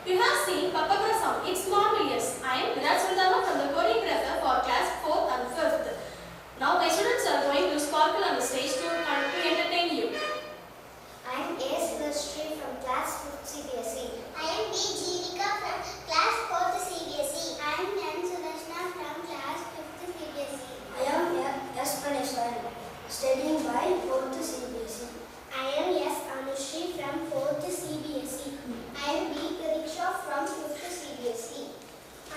You have seen Pappakara song. It's marvelous. I am Virat Sundama from the choreographer for class 4th and 5th. Now my students are going to sparkle on the stage to entertain you. I am A. Sivasri from class 5th CBSE. I am B. Jeevika from class 4th CBSE. I am N. Sudashna from class 5th CBSE. I am S. Paneswaran, studying by 4th CBSE. I am S. Anushri from 4th CBSE. I am B. Riksha from 5th CBSE.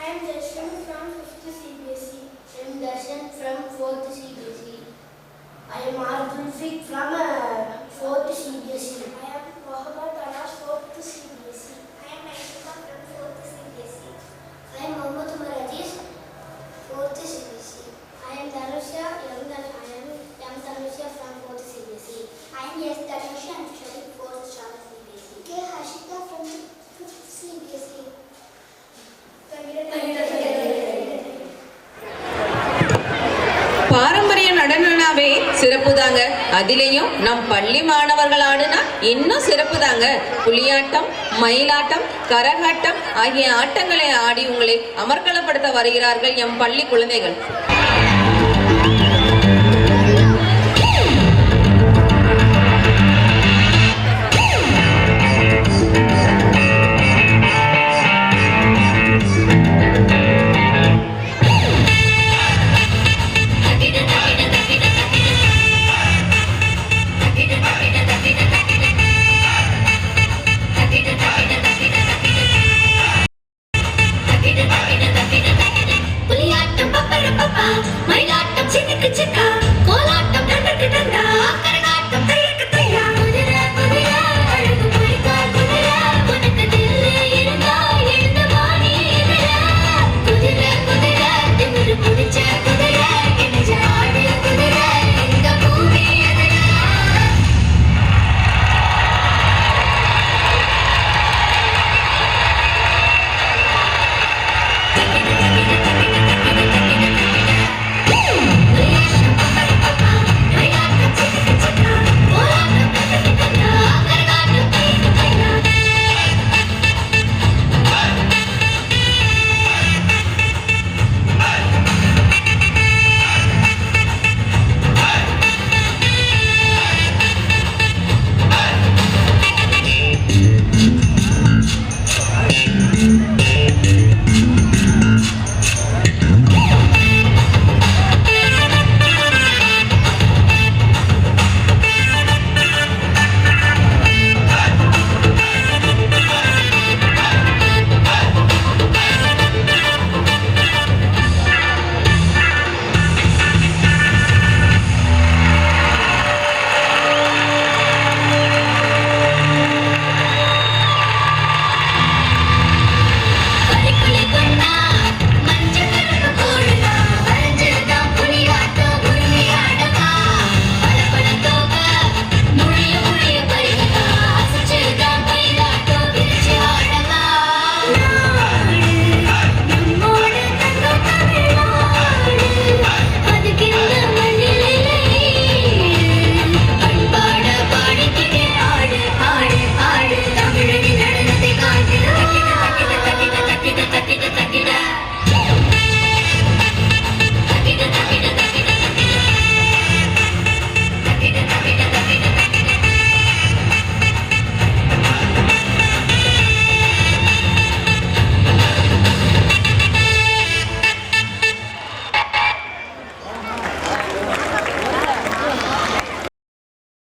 I am Darshan from 5th CBSE. I am Darshan from 4th CBSE. I am Ardulfik from 4th CBSE. I am Mohammad Anas 4th CBSE. I am Aishika from 4th CBSE. I am Mohammad Umar Aziz, 4th CBSE. I am Dhanusha, M. Dhanusha from 4th CBSE. I am S. Dhanusha and studying 4th Shara CBSE. K. Hashika from 5th CBSE. பாரம்பரிய நடனனாவே சிறப்பு தாங்க. அதிலையும் நம் பள்ளி மாணவர்கள் ஆடுனா இன்னும் சிறப்பு தாங்க. புலியாட்டம், மயிலாட்டம், கரகாட்டம் ஆகிய ஆட்டங்களை ஆடி உங்களை அமர்க்களப்படுத்த வருகிறார்கள் எம் பள்ளி குழந்தைகள்.